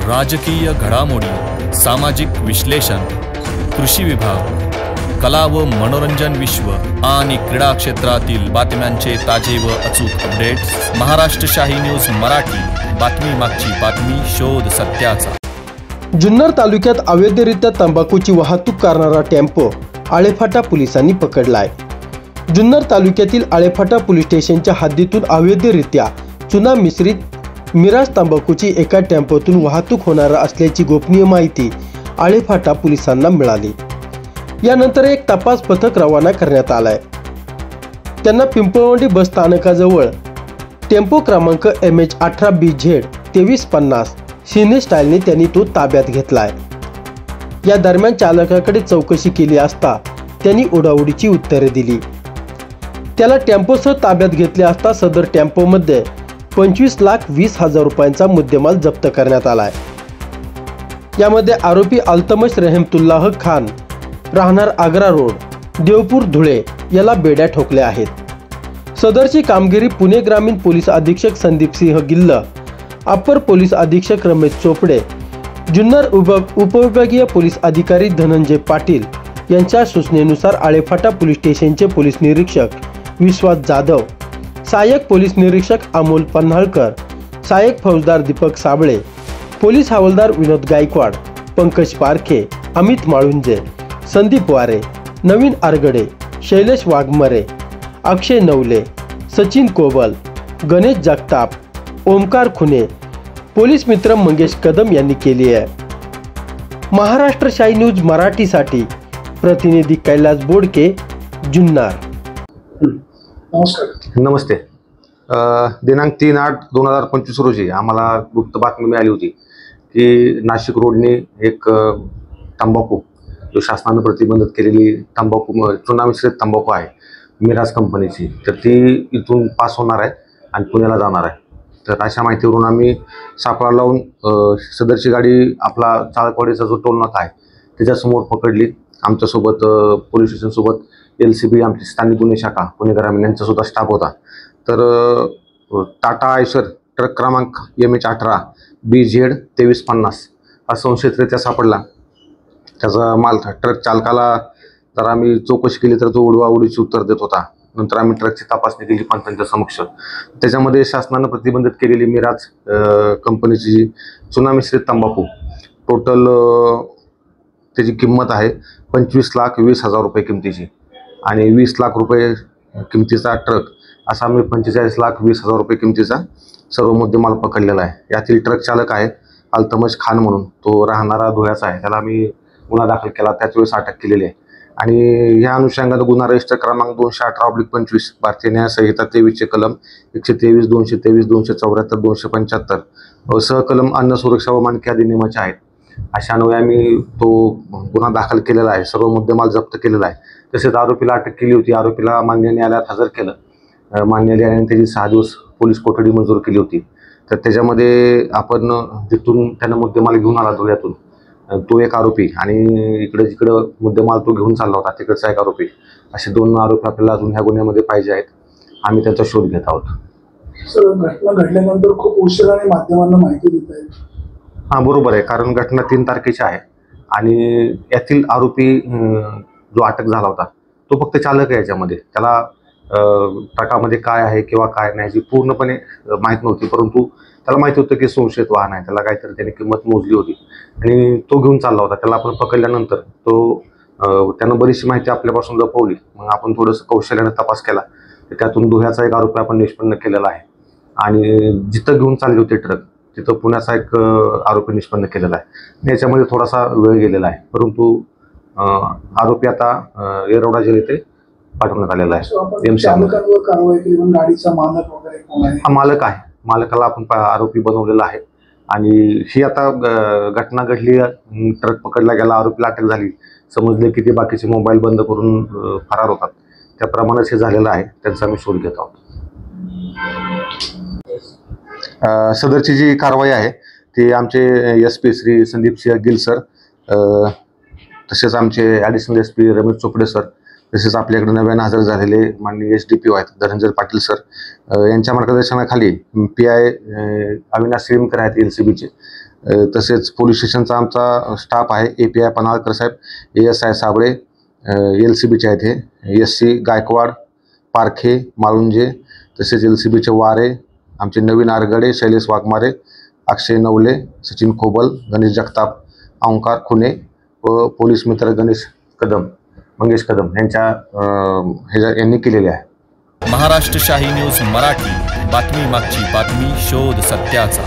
राजकीय घडामोडी, सामाजिक विश्लेषण, कृषी विभाग, कला व मनोरंजन विश्व आणि क्रीडा क्षेत्रातील बातम्यांचे ताजे व अचूक अपडेट्स महाराष्ट्र शाही न्यूज मराठी। बातमी मागची बातमी, शोध सत्याचा। जुन्नर तालुक्यात अवैधरित्या तंबाखूची वाहतूक करणारा टेम्पो आळेफाटा पोलिसांनी पकडलाय। जुन्नर तालुक्यातील आळेफाटा पोलीस स्टेशनच्या हद्दीतून अवैधरित्या चुना मिश्रित मिराज तंबाखूची एका टेम्पोतून वाहतूक होणार असल्याची गोपनीय माहिती आळेफाटा पोलिसांना मिळाली। यानंतर एक तपास पथक रवाना करण्यात आलाय। त्यांना पिंपळवंडी बस स्थानकाजवळ टेम्पो क्रमांक MH18BZ 2350 सिने स्टाईलने त्यांनी तो ताब्यात घेतलाय। या दरम्यान चालकाकडे चौकशी केली असता त्यांनी उडाउडीची उत्तरे दिली। त्याला टेम्पोसह ताब्यात घेतले असता सदर टेम्पोमध्ये 25,20,000 रुपयांचा मुद्देमाल जप्त करण्यात आलाय। यामध्ये आरोपी अल्तमश रहमतुल्लाह खान राहणार आग्रा रोड, देवपूर, धुळे याला बेड्या ठोकल्या आहेत। सदरची कामगिरी पुणे ग्रामीण पोलीस अधीक्षक संदीप सिंह गिल्ल, अपर पोलीस अधीक्षक रमेश चोपडे, जुन्नर उपविभागीय पोलीस अधिकारी धनंजय पाटील यांच्या सूचनेनुसार आळेफाटा पोलीस स्टेशनचे पोलीस निरीक्षक विश्वास जाधव, सहाय्यक पोलीस निरीक्षक अमोल पन्हाळकर, सहाय्यक फौजदार दीपक साबळे, पोलीस हवालदार विनोद गायकवाड, पंकज पारखे, अमित माळुंजे, संदीप वारे, नवीन आरगडे, शैलेश वाघमरे, अक्षय नवले, सचिन कोबल, गणेश जगताप, ओमकार खुने, पोलीस मित्र मंगेश कदम यांनी केली आहे। महाराष्ट्र शाही न्यूज मराठीसाठी प्रतिनिधी कैलास बोडके, जुन्नर। नमस्ते। दिनांक 3/8/2025 रोजी आम्हाला गुप्त बातमी मिळाली होती की नाशिक रोडने एक तंबाखू, जो शासनाने प्रतिबंधित केलेली तंबाखू, चुना मिश्रित तंबाखू आहे मिराज कंपनीची, तर ती इथून पास होणार आहे आणि पुण्याला जाणार आहे। तर अशा माहितीवरून आम्ही सापळा लावून सदरची गाडी आपला चाळकवाडीचा जो टोल नाका आहे त्याच्यासमोर पकडली। आमच्यासोबत पोलीस स्टेशनसोबत LCB, आमची स्थानिक गुन्हे शाखा पुणे ग्रामीण यांचासुद्धा स्टाफ होता। तर टाटा आयशर ट्रक क्रमांक MH18BZ 2350 हा संशयितरित्या सापडला। त्याचा माल, ट्रक चालकाला जर आम्ही चौकशी केली तर तो उडवाउडीची उत्तर देत होता। नंतर आम्ही ट्रकची तपासणी केली पंचांच्या समक्ष। त्याच्यामध्ये शासनाने प्रतिबंधित केलेली मिराज कंपनीची जी चुना मिश्रित तंबाखू, टोटल त्याची किंमत आहे 25,20,000 रुपये किमतीची, आणि 20 लाख रुपये किमतीचा ट्रक, असा आम्ही 45,20,000 रुपये किमतीचा सर्व मुद्देमाल पकडलेला आहे। यातील ट्रक चालक आहे अल्तमश खान म्हणून, तो राहणारा धुळ्याचा आहे। त्याला आम्ही गुन्हा दाखल केला, त्याच वेळेस अटक केलेली आहे। आणि या अनुषंगाने गुन्हा रजिस्टर क्रमांक 218/25 भारतीय न्याय संहिता 23चे कलम 123, 223, 274, 275 सहकलम अन्न सुरक्षा व मानके अधिनियमाचे आहेत। अशा अन्वये आम्ही तो गुन्हा दाखल केलेला आहे, सर्व मुद्देमाल जप्त केलेला आहे। तसेच आरोपीला अटक केली होती। आरोपीला मान्य न्यायालयात हजर केलं। मान्य न्यायालयाने त्याची 6 दिवस पोलीस कोठडी मंजूर केली होती। तर त्याच्यामध्ये आपण जिथून त्यानं मुद्देमाल घेऊन आला धुळ्यातून, तो एक आरोपी, आणि जिकडं मुद्देमाल तो घेऊन चालला होता तिकडचा एक आरोपी, असे 2 आरोपी आपल्याला अजून ह्या गुन्ह्यामध्ये पाहिजे आहेत। आम्ही त्यांचा शोध घेत आहोत। सर, घटना घडल्यानंतर खूप उशिराने माध्यमांना माहिती देत आहे। हां, बरोबर आहे, कारण घटना 3 तारखेची आहे आणि यातील आरोपी जो अटक झाला होता तो फक्त चालक आहे। याच्यामध्ये त्याला ट्रकामध्ये काय आहे किंवा काय नाही याची पूर्णपणे माहीत नव्हती, परंतु त्याला माहिती होतं की संशयित वाहन आहे, त्याला काहीतरी त्याने किंमत मोजली होती आणि तो घेऊन चालला होता। त्याला आपण पकडल्यानंतर त्यानं बरीचशी माहिती आपल्यापासून लपवली। मग आपण थोडंसं कौशल्याने तपास केला, तर त्यातून धुळ्याचा एक आरोपी आपण निष्पन्न केलेला आहे, आणि जिथं घेऊन चालले होते ट्रक तिथं पुण्याचा एक आरोपी निष्पन्न केलेला आहे। याच्यामध्ये थोडासा वेळ गेलेला आहे, परंतु आरोपी आता येरवडा जेल येथे पाठवण्यात आलेला आहे। हा मालक आहे, मालकाला आपण आरोपी बनवलेला आहे। आणि ही आता घटना घडली, ट्रक पकडला गेला, आरोपीला अटक झाली, समजले की ते बाकीचे मोबाईल बंद करून फरार होतात, त्याप्रमाणेच हे झालेलं आहे। त्यांचा आम्ही शोध घेत आहोत। सदरची जी कारवाई आहे ती आमचे SP श्री संदीप सिंह गिल सर, तसेच आमचे additional SP Ramesh Chopde sir, तसेच आपल्याकडे नव्यानं हजर झालेले माननीय SDPO आहेत धनंजय पाटील सर, यांच्या मार्गदर्शनाखाली PI अविनाश श्रीमकर आहेत LCBचे, तसेच पोलीस स्टेशनचा आमचा स्टाफ आहे API पन्हाळकर साहेब, ASI साबळे LCBचे आहेत, हे SC गायकवाड, पारखे, माळुंजे, तसेच LCBचे वारे, आमचे नवीन आरगडे, शैलेश वाघमारे, अक्षय नवले, सचिन खोबल, गणेश जगताप, ओंकार खुने व पोलीस मित्र मंगेश कदम यांनी केलेले आहे. महाराष्ट्र शाही न्यूज मराठी, बातमी मागची बातमी, शोध सत्याचा.